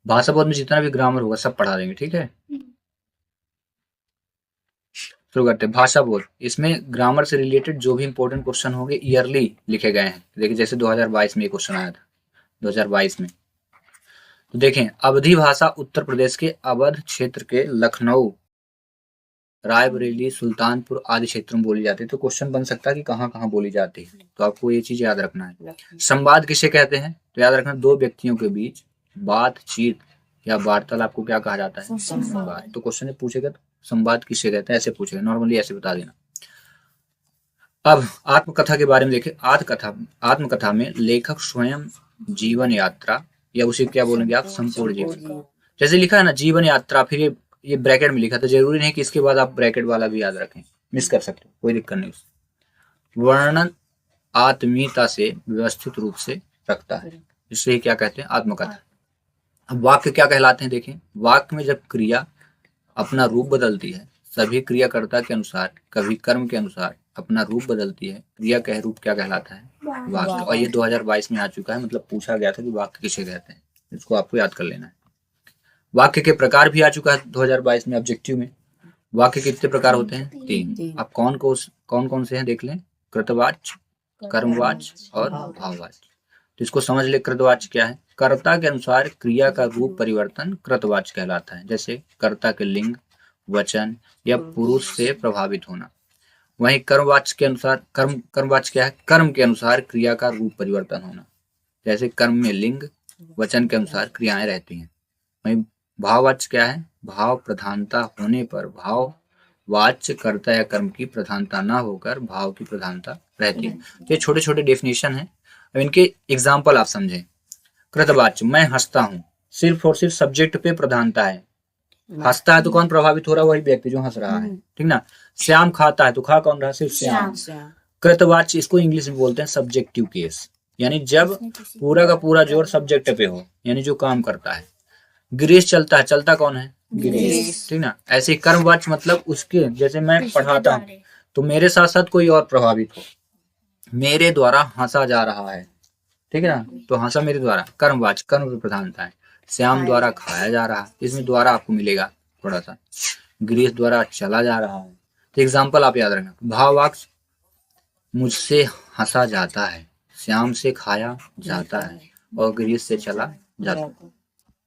भाषा बोध में जितना भी ग्रामर होगा सब पढ़ा देंगे, ठीक है। शुरू करते हैं भाषा बोध। इसमें ग्रामर से रिलेटेड जो भी इंपॉर्टेंट क्वेश्चन होंगे ईयरली लिखे गए हैं। देखिए जैसे 2022 में ये क्वेश्चन आया था, 2022 में। तो देखें, अवधी भाषा उत्तर प्रदेश के अवध क्षेत्र के लखनऊ, रायबरेली, सुल्तानपुर आदि क्षेत्रों में बोली जाती है। तो क्वेश्चन बन सकता है कि कहाँ कहाँ बोली जाती है, तो आपको ये चीज याद रखना है। संवाद किसे कहते हैं, तो याद रखना दो व्यक्तियों के बीच बातचीत या वार्तालाप को क्या कहा जाता है, संवाद। तो क्वेश्चन पूछेगा तो संवाद किसे कहते हैं, ऐसे पूछेगा, नॉर्मली ऐसे बता देना। अब आत्मकथा के बारे में देखें। आत्मकथा में लेखक स्वयं जीवन यात्रा या उसे क्या बोलेंगे आप, संपूर्ण जीवन। जैसे लिखा है ना जीवन यात्रा, फिर ये ब्रैकेट में लिखा, तो जरूरी नहीं कि इसके बाद आप ब्रैकेट वाला भी याद रखें, मिस कर सकते हो, कोई दिक्कत नहीं उससे। वर्णन आत्मीयता से व्यवस्थित रूप से रखता है, इससे क्या कहते हैं, आत्मकथा। अब वाक्य क्या कहलाते हैं, देखें। वाक्य में जब क्रिया अपना रूप बदलती है, सभी क्रियाकर्ता के अनुसार, कभी कर्म के अनुसार अपना रूप बदलती है, क्रिया का रूप क्या कहलाता है, वाक्य। और ये 2022 में आ चुका है, मतलब पूछा गया था कि वाक्य किसे कहते हैं, इसको आपको याद कर लेना है। वाक्य के प्रकार भी आ चुका है 2022 में ऑब्जेक्टिव में। वाक्य कितने प्रकार होते हैं, 3। अब कौन कौन से हैं देख लें। कृतवाच्य, कर्मवाच्य और भाववाच्य। तो इसको समझ ले, कृतवाच्य क्या है, कर्ता के अनुसार क्रिया का रूप परिवर्तन कृतवाच्य कहलाता है। जैसे कर्ता के लिंग, वचन या पुरुष से प्रभावित होना। वहीं कर्मवाच्य के अनुसार, कर्मवाच्य क्या है, कर्म के अनुसार क्रिया का रूप परिवर्तन होना। जैसे कर्म में लिंग, वचन के अनुसार क्रियाएं रहती हैं। वहीं भाववाच्य क्या है, भाव प्रधानता होने पर भाव वाच्य कर्ता या कर्म की प्रधानता ना होकर भाव की प्रधानता रहती है। ये छोटे छोटे डेफिनेशन है, अब इनके एग्जाम्पल आप समझें। कृतवाच्य, मैं हंसता हूँ, सिर्फ और सिर्फ सब्जेक्ट पे प्रधानता है। हंसता है तो कौन प्रभावित हो रहा है, वही व्यक्ति जो हंस रहा है, ठीक ना। श्याम खाता है तो खा कौन रहा, सिर्फ श्याम। कृतवाच्य इसको इंग्लिश में बोलते हैं सब्जेक्टिव केस, यानी जब पूरा का पूरा जोर सब्जेक्ट पे हो, यानी जो काम करता है। गिरीश चलता है, चलता कौन है, गिरीश, ठीक ना। ऐसे कर्मवाच्य मतलब उसके, जैसे मैं पढ़ाता हूँ तो मेरे साथ साथ कोई और प्रभावित हो, मेरे द्वारा हंसा जा रहा है, ठीक है ना, तो हंसा मेरे द्वारा, कर्मवाच्य, कर्म की प्रधानता है। श्याम द्वारा खाया जा रहा है, इसमें द्वारा आपको मिलेगा थोड़ा सा। गिरीश द्वारा चला जा रहा है। तो एग्जाम्पल आप याद रखना। भाववाक्य, मुझसे हंसा जाता है, श्याम से खाया जाता है और गिरीश से चला जाता है।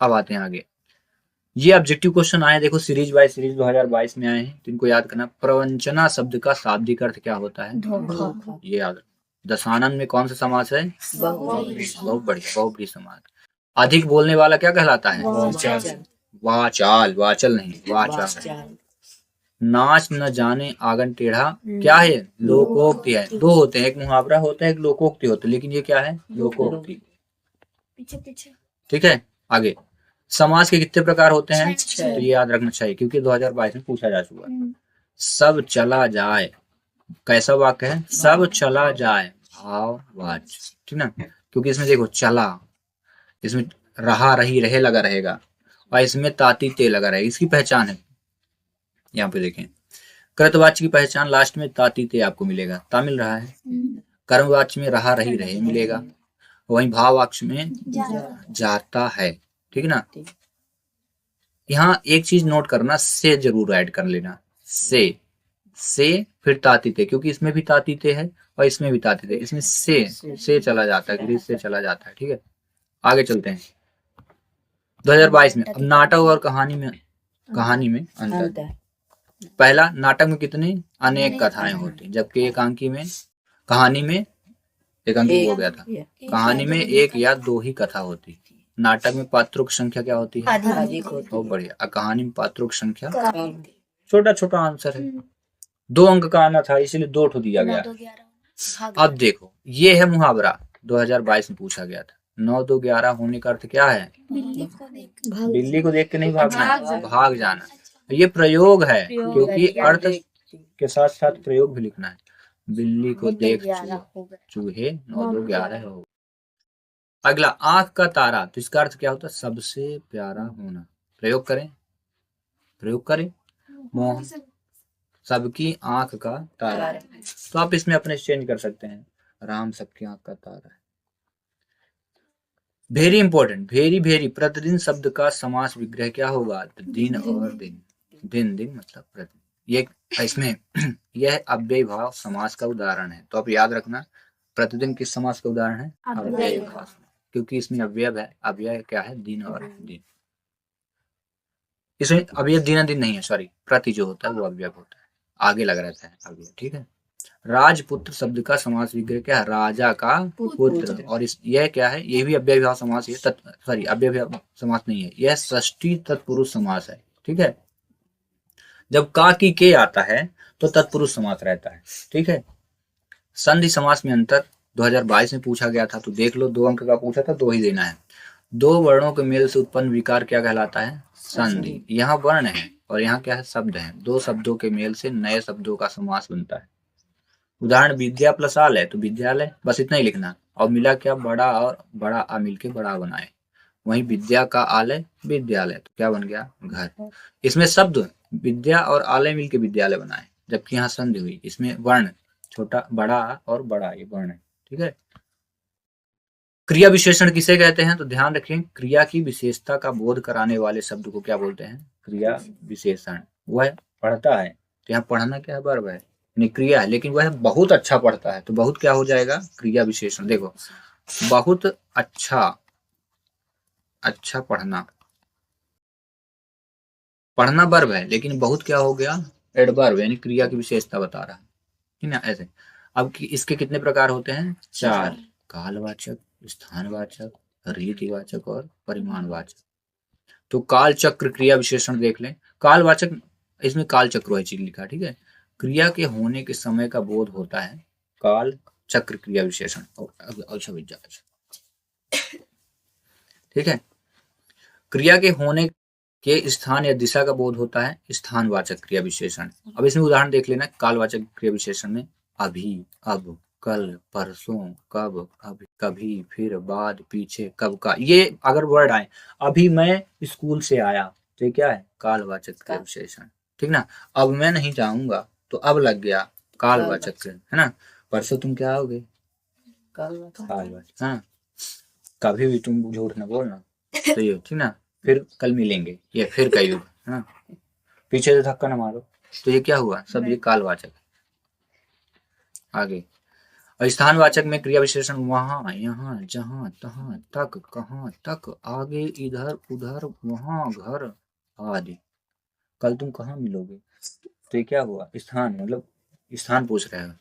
अब आते हैं आगे। ये ऑब्जेक्टिव क्वेश्चन आए, देखो सीरीज बाय सीरीज 2022 में आए हैं, तो इनको याद करना। प्रवंचना शब्द का शाब्दिक अर्थ क्या होता है, ये याद। दशानन में कौन सा समास है, बहुत बढ़िया, बहुब्रीहि समास। अधिक बोलने वाला क्या कहलाता है, वाचाल, वाचल नहीं, वाचाल। नाच न जाने आंगन टेढ़ा, क्या है, लोकोक्ति है। दो होते हैं, एक मुहावरा होता है, एक लोकोक्ति होता है, लेकिन ये क्या है, लोकोक्ति, ठीक है। आगे, समास के कितने प्रकार होते हैं, तो ये याद रखना चाहिए क्योंकि 2022 में पूछा जा चुका है। सब चला जाए, कैसा वाक्य है, सब चला जाए, भाववाच्य, ठीक ना। क्योंकि इसमें देखो चला, इसमें रहा, रही, रहे लगा रहेगा, और इसमें ताती ते लगा रहेगा, इसकी पहचान है। यहाँ पे देखें, कृतवाच्य की पहचान लास्ट में ताती ते आपको मिलेगा, ता मिल रहा है। कर्मवाच्य में रहा, रही, रहे मिलेगा। वहीं भाववाच्य में जाता है, ठीक ना। यहाँ एक चीज नोट करना, से जरूर ऐड कर लेना, से फिर तातीते, क्योंकि इसमें भी तातीते है और इसमें भी तातीते, इसमें से चला जाता है, ग्रीस से चला जाता है, ठीक है। आगे चलते हैं 2022 में। अब नाटक और कहानी में अंतर। पहला, नाटक में कितनी अनेक कथाएं होती, जबकि एकांकी में, कहानी में, एकांकी हो गया था, कहानी में एक या दो ही कथा होती। नाटक में पात्रों की संख्या क्या होती है, बहुत बढ़िया। कहानी में पात्रों की संख्या, छोटा छोटा आंसर है, 2 अंक का आना था इसलिए 2 ठो दिया गया। अब देखो, ये है मुहावरा, 2022 में पूछा गया था। 9 2 11 होने का अर्थ क्या है, बिल्ली को देख के नहीं भागना, भाग जाना। ये प्रयोग है, क्योंकि अर्थ के साथ साथ प्रयोग भी लिखना है। बिल्ली को देख चूहे 9 2 11 हो। अगला, आंख का तारा, तो इसका अर्थ क्या होता है, सबसे प्यारा होना। प्रयोग करें, मोह, सबकी आंख का तारा। तो आप इसमें अपने चेंज कर सकते हैं, राम सबकी आंख का तारा है। वेरी इंपॉर्टेंट, वेरी वेरी, प्रतिदिन शब्द का समास विग्रह क्या होगा? दिन और दिन, दिन दिन मतलब प्रतिदिन। ये इसमें यह अव्ययी भाव समास का उदाहरण है, तो आप याद रखना प्रतिदिन किस समास का उदाहरण है? अव्ययी भाव, क्योंकि इसमें अव्यय है। अव्यय क्या है? दिन और दिन। इसमें अव्यय दिन दिन नहीं है, सॉरी, प्रति जो होता है वो अव्यय होता है, आगे लग रहता है अव्यय, ठीक है। राजपुत्र शब्द का समास विग्रह क्या है? राजा का पुत्र। और इस यह क्या है? ये भी अव्ययी भाव समास है, सॉरी अव्ययी भाव समास नहीं है, यह षष्ठी तत्पुरुष समास है, ठीक है। जब का की के आता है तो तत्पुरुष समास रहता है, ठीक है। संधि समास में अंतर 2022 में पूछा गया था, तो देख लो, 2 अंक का पूछा था, 2 ही देना है। 2 वर्णों के मेल से उत्पन्न विकार क्या कहलाता है? संधि। यहाँ वर्ण है और यहाँ क्या है? शब्द है। 2 शब्दों के मेल से नए शब्दों का समास बनता है। उदाहरण विद्या प्लस आलय तो विद्यालय, बस इतना ही लिखना। और मिला क्या? बड़ा और बड़ा आ मिलके बड़ा बनाए। वहीं विद्या का आलय विद्यालय, तो क्या बन गया? घर। इसमें शब्द विद्या और आलय मिलके विद्यालय बनाए, जबकि यहाँ संधि हुई। इसमें वर्ण छोटा बड़ा और बड़ा, ये वर्ण है, ठीक है। क्रिया विशेषण किसे कहते हैं? तो ध्यान रखें, क्रिया की विशेषता का बोध कराने वाले शब्द को क्या बोलते हैं? क्रिया विशेषण। वह पढ़ता है, तो यहाँ पढ़ना क्या है? वर्ब है, क्रिया है, लेकिन वह बहुत अच्छा पढ़ता है, तो बहुत क्या हो जाएगा? क्रिया विशेषण। देखो, बहुत अच्छा, अच्छा पढ़ना, पढ़ना वर्ब है, लेकिन बहुत क्या हो गया? एडवर्ब, यानी क्रिया की विशेषता बता रहा है, ठीक ना, ऐसे। अब इसके कितने प्रकार होते हैं? 4। कालवाचक, स्थानवाचक, रीतिवाचक और परिमाणवाचक। तो काल चक्र क्रिया विशेषण देख लें। कालवाचक, इसमें काल चक्र है चीज लिखा, ठीक है। क्रिया के होने के समय का बोध होता है, काल चक्र क्रिया विशेषण। अच्छा, ठीक है। क्रिया के होने के स्थान या दिशा का बोध होता है, स्थानवाचक क्रिया विशेषण। अब इसमें उदाहरण देख लेना। कालवाचक क्रिया विशेषण में अभी, अब, कल, परसों, कब, अभी, कभी, फिर, बाद, पीछे, कब का, ये अगर वर्ड आए, अभी मैं स्कूल से आया, तो ये क्या है? कालवाचक क्रिया विशेषण, ठीक ना। अब मैं नहीं जाऊंगा, तो अब लग गया कालवाचक, है ना। परसों तुम क्या आओगे? कालवाचक, हाँ। कभी भी तुम झूठ न बोलना, तो ये, ठीक ना। फिर कल मिलेंगे, ये फिर का युग, है ना। पीछे से धक्का न मारो, तो ये क्या हुआ? सब ये कालवाचक। आगे, और स्थानवाचक में क्रिया विशेषण वहां, यहाँ, जहां, तहां, तक, कहां तक, आगे, इधर, उधर, वहां, घर आदि। कल तुम कहाँ मिलोगे, तो ये क्या हुआ? स्थान, मतलब स्थान पूछ रहे हो।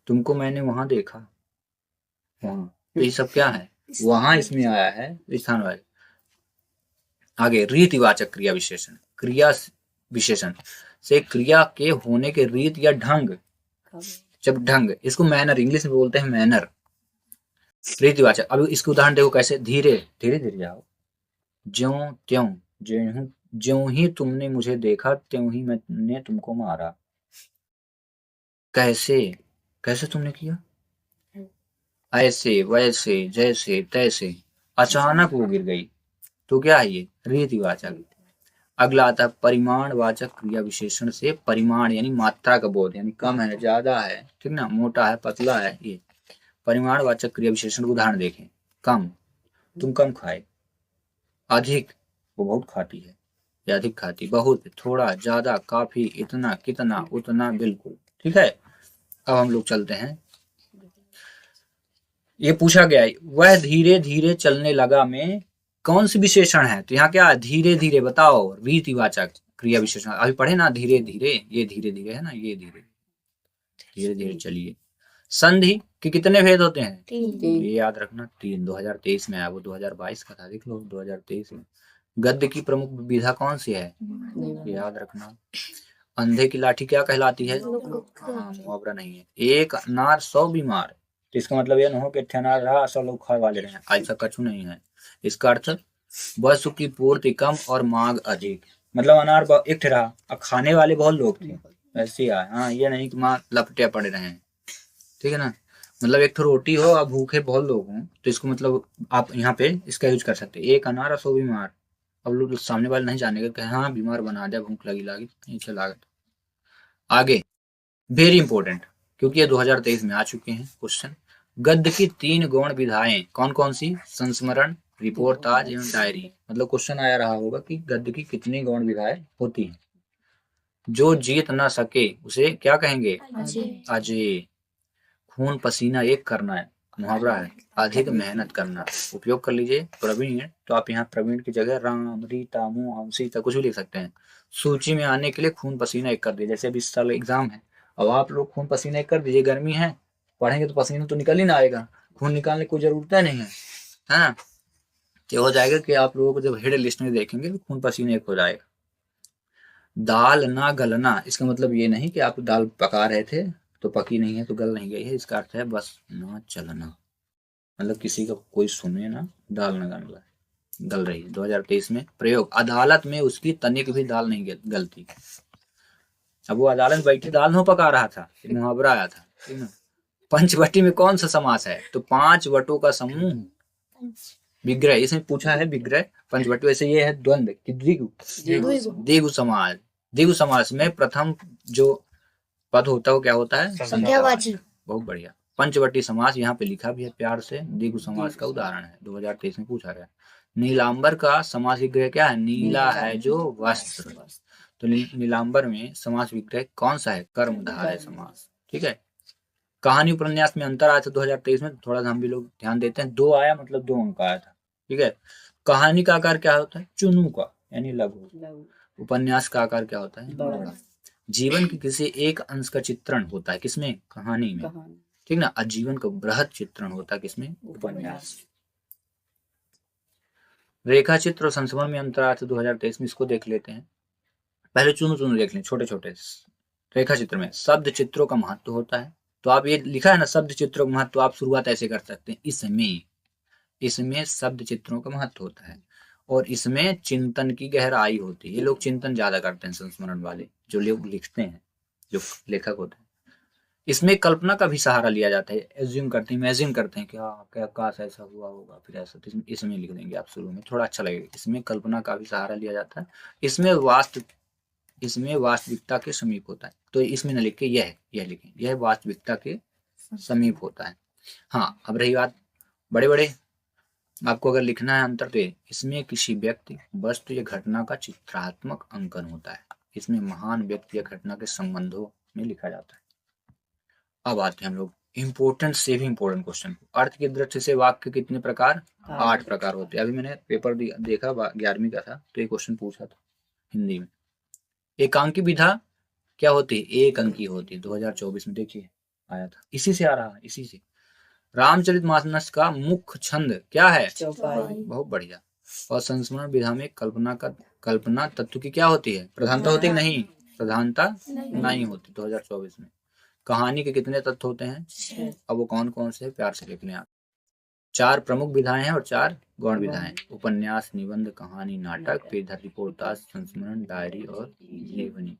तुमको मैंने वहां देखा, वहां, तो ये सब क्या है? वहां इसमें आया है, स्थानवाचक। आगे, रीतिवाचक क्रिया विशेषण। क्रिया विशेषण से क्रिया के होने के रीत या ढंग, जब ढंग, इसको मैनर, इंग्लिश में बोलते हैं मैनर, रीतिवाचक। अब इसके उदाहरण देखो कैसे। धीरे धीरे धीरे जाओ, ज्यों त्यों, ज्यों ज्यों ही तुमने मुझे देखा त्यों ही मैंने तुमको मारा। कैसे, कैसे तुमने किया? ऐसे, वैसे, जैसे, तैसे। अचानक वो गिर गई, तो क्या है? ये रीतिवाचक। अगला आता है परिमाणवाचक क्रिया विशेषण से परिमाण यानी मात्रा का बोध, यानी कम है, ज्यादा है, ठीक ना, मोटा है, पतला है, ये परिमाणवाचक क्रिया विशेषण। उदाहरण देखें। कम, तुम कम खाए। अधिक, वो बहुत खाती है या अधिक खाती। बहुत, थोड़ा, ज्यादा, काफी, इतना, कितना, उतना, बिल्कुल, ठीक है। अब हम लोग चलते हैं। ये पूछा गया है, वह धीरे धीरे चलने लगा में कौन सी विशेषण है? तो यहाँ क्या है? धीरे धीरे, बताओ, रीतिवाचक क्रिया विशेषण। अभी पढ़े ना, धीरे धीरे, ये धीरे धीरे है ना, ये धीरे धीरे धीरे चलिए। संधि के कितने भेद होते हैं? 3। ये याद रखना, 3। 2023 में आया, वो 2022 का था, देख लो 2023 में। गद्य की प्रमुख विधा कौन सी है? ये याद रखना। अंधे की लाठी क्या कहलाती है? मुहावरा नहीं है। एक अनार 100 बीमार, तो इसका मतलब यह न हो कि अनार रहा 100 लोग खाने वाले रहे, ऐसा कछु नहीं है। इसका अर्थ वस्तु की पूर्ति कम और मांग अधिक, मतलब अनार एक रहा और खाने वाले बहुत लोग थे, ऐसे आए। हाँ, ये नहीं कि माँ लपटे पड़े रहे, ठीक है ना। मतलब एक तो रोटी हो और भूखे बहुत लोग हों, तो इसको मतलब आप यहाँ पे इसका यूज कर सकते हैं। एक अनार और 100 बीमार। अब लोग सामने वाले नहीं जानेगा कि हाँ बीमार बना दिया, भूख लगी लागी, नहीं चला। आगे, वेरी इंपॉर्टेंट, क्योंकि ये 2023 में आ चुके हैं क्वेश्चन। गद्य की 3 गौण विधाएं कौन कौन सी? संस्मरण, रिपोर्टाज एवं डायरी, मतलब क्वेश्चन आया रहा होगा कि गद्य की कितनी गौण विधाएं होती हैं। जो जीत ना सके उसे क्या कहेंगे? अजय। खून पसीना एक करना है, मुहावरा है, अधिक मेहनत करना। उपयोग कर लीजिए प्रवीण, तो आप यहाँ प्रवीण की जगह राम, रीता, मोहन, सीता कुछ भी लिख सकते हैं। सूची में आने के लिए खून पसीना एक कर दीजिए। जैसे अभी इस साल एग्जाम है, अब आप लोग खून पसीना एक कर दीजिए, गर्मी है, पढ़ेंगे तो पसीना तो निकल ही ना आएगा, खून निकालने की कोई जरूरत नहीं है ना। तो हो जाएगा कि आप लोगों को जब हेड लिस्ट में देखेंगे तो खून पसीना एक हो जाएगा। दाल ना गलना, इसका मतलब ये नहीं कि आप दाल पका रहे थे तो पकी नहीं है तो गल नहीं गई है, इसका अर्थ है बस ना चलना, मतलब किसी का कोई सुने ना, दाल ना गल रही है। 2023 में प्रयोग, अदालत में उसकी तनिक भी दाल नहीं गलती। अब वो अदालत में बैठी दाल नहीं पका रहा था, मुहावरा आया था, ठीक ना। पंचवटी में कौन सा समास है? तो 5 वटों का समूह विग्रह, इसमें पूछा है विग्रह पंचवटी, वैसे ये है द्वंद्व कि द्विगु समास। द्विगु समास में प्रथम जो पद होता है वो क्या होता है? संख्यावाची। बहुत बढ़िया। पंचवटी समास यहाँ पे लिखा भी है प्यार से, द्विगु समास का उदाहरण है, 2023 में पूछा गया। नीलांबर का समास विग्रह क्या है? नीला है जो वस्त्र। तो नीलांबर में समास विग्रह कौन सा है? कर्मधारय समास, ठीक है। कहानी उपन्यास में अंतर आया था 2023 में, थोड़ा सा हम भी लोग ध्यान देते हैं। 2 आया मतलब 2 अंक आया था, ठीक है। कहानी का आकार क्या होता है? चुनू का, यानी लघु। उपन्यास का आकार क्या होता है? बड़ा। जीवन के किसी एक अंश का चित्रण होता है किसमें? कहानी में, ठीक ना। आजीवन का बृहद चित्रण होता है किसमें? उपन्यास। रेखा चित्र और संस्मरण में अंतर आया था 2023 में, इसको देख लेते हैं। पहले चुनू चुनू देख लें, छोटे छोटे। रेखा चित्र में शब्द चित्रों का महत्व होता है, तो आप ये लिखा है ना शब्द चित्रों का महत्व, आप शुरुआत ऐसे कर सकते हैं, इसमें शब्द चित्रों का महत्व होता है और इसमें चिंतन की गहराई होती है। ये लोग चिंतन ज्यादा करते हैं संस्मरण वाले, जो लोग लिखते हैं, जो लेखक होते हैं। इसमें कल्पना का भी सहारा लिया जाता है, एज्यूम करते हैं, इमेजिन करते हैं कि हाँ क्या काश ऐसा हुआ होगा, फिर ऐसा, तो इसमें लिख देंगे आप शुरू में, थोड़ा अच्छा लगेगा। इसमें कल्पना का भी सहारा लिया जाता है। इसमें वास्तविकता के समीप होता है, तो इसमें न लिख के यह लिखें, यह वास्तविकता के समीप होता है। हाँ, अब रही बात बड़े बड़े, आपको अगर लिखना है अंतर, तो इसमें किसी व्यक्ति, वस्तु या घटना का चित्रात्मक अंकन होता है। इसमें महान व्यक्ति या घटना के संबंधों में लिखा जाता है। अब आते हैं हम लोग इम्पोर्टेंट से भी इम्पोर्टेंट क्वेश्चन को। अर्थ की दृष्टि से वाक्य कितने प्रकार? 8 प्रकार होते हैं। अभी मैंने पेपर देखा 11वीं का था, तो ये क्वेश्चन पूछा था हिंदी में। एकांकी विधा क्या होती है? एक अंकी होती है, 2024 में देखिए आया था, इसी से आ रहा है, इसी से। रामचरितमानस का मुख्य छंद क्या है? चौपाई। बहुत बढ़िया। और संस्मरण विधा में कल्पना तत्व की क्या होती है? प्रधानता होती है? नहीं, प्रधानता नहीं होती 2024 में। कहानी के कितने तत्व होते हैं? 6। अब वो कौन कौन से? प्यार से लिख लें आप। 4 प्रमुख विधाएं हैं और 4 गौण विधाएं। उपन्यास, निबंध, कहानी, नाटक, फिर रिपोर्टाज, संस्मरण, डायरी और जीवनी।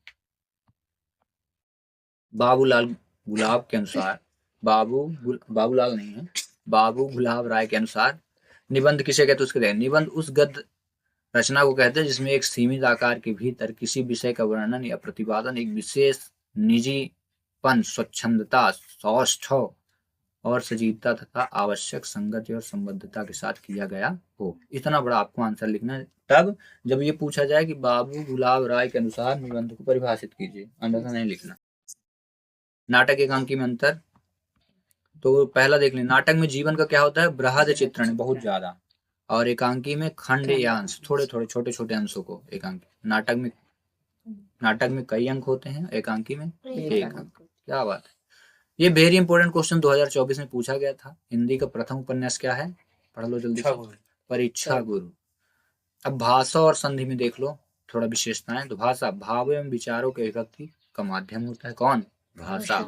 बाबूलाल गुलाब के अनुसार, बाबूलाल नहीं है, बाबू गुलाब राय के अनुसार निबंध किसे कहते हैं? उसके देखिए, निबंध उस गद्य रचना को कहते हैं जिसमें एक सीमित आकार के भीतर किसी विषय का वर्णन या प्रतिपादन एक विशेष निजीपन, स्वच्छंदता, सौष्ठव और सजीवता तथा आवश्यक संगति और संबद्धता के साथ किया गया हो। इतना बड़ा आपको आंसर लिखना है। तब जब ये पूछा जाए कि बाबू गुलाब राय के अनुसार निबंध को परिभाषित कीजिए, अंदर नहीं लिखना। नाटक एकांकी में अंतर, तो पहला देख लें, नाटक में जीवन का क्या होता है? बृहद चित्रण, बहुत ज्यादा, और एकांकी में खंड या अंश, थोड़े थोड़े छोटे छोटे अंशों को एकांकी। नाटक में कई अंक होते हैं, एकांकी में एक अंक। क्या बात है। ये वेरी इंपॉर्टेंट क्वेश्चन 2024 में पूछा गया था। हिंदी का प्रथम उपन्यास क्या है? पढ़ लो जल्दी से, परीक्षा गुरु। अब भाषा और संधि में देख लो थोड़ा विशेषताएं। तो भाषा भाव एवं विचारों के अभिव्यक्ति का माध्यम होता है। कौन? भाषा।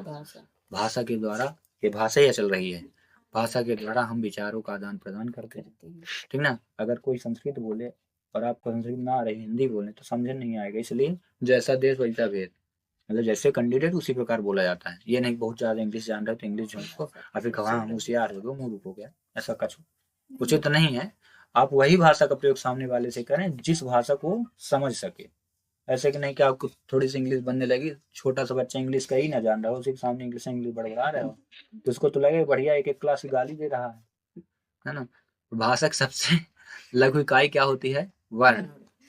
भाषा के द्वारा, ये भाषा ही चल रही है, भाषा के द्वारा हम विचारों का आदान प्रदान करते हैं, ठीक ना। अगर कोई संस्कृत बोले और आपको संस्कृत ना आ रही, हिंदी बोले, तो समझ नहीं आएगा। इसलिए जैसा देश वैसा भेद, मतलब जैसे कैंडिडेट उसी प्रकार बोला जाता है। ये नहीं बहुत ज्यादा इंग्लिश जान रहे हो तो इंग्लिश झोंको और फिर कहा हम होशियार हो गए, मुंह हो गया, ऐसा कुछ उचित नहीं है। आप वही भाषा का प्रयोग सामने वाले से करें जिस भाषा को समझ सके। ऐसे कि नहीं कि आपको थोड़ी सी इंग्लिश बनने लगी, छोटा सा बच्चा इंग्लिश का ही ना जान रहा हो, उसी के सामने इंग्लिश बढ़ा रहे हो, तो उसको तो लगे बढ़िया एक क्लास की गाली दे रहा है ना। भाषा के सबसे लघु इकाई क्या होती है? वर्ण।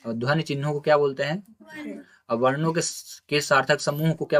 और ध्वनि चिन्हों को क्या बोलते हैं? और वर्णों के सार्थक समूह को क्या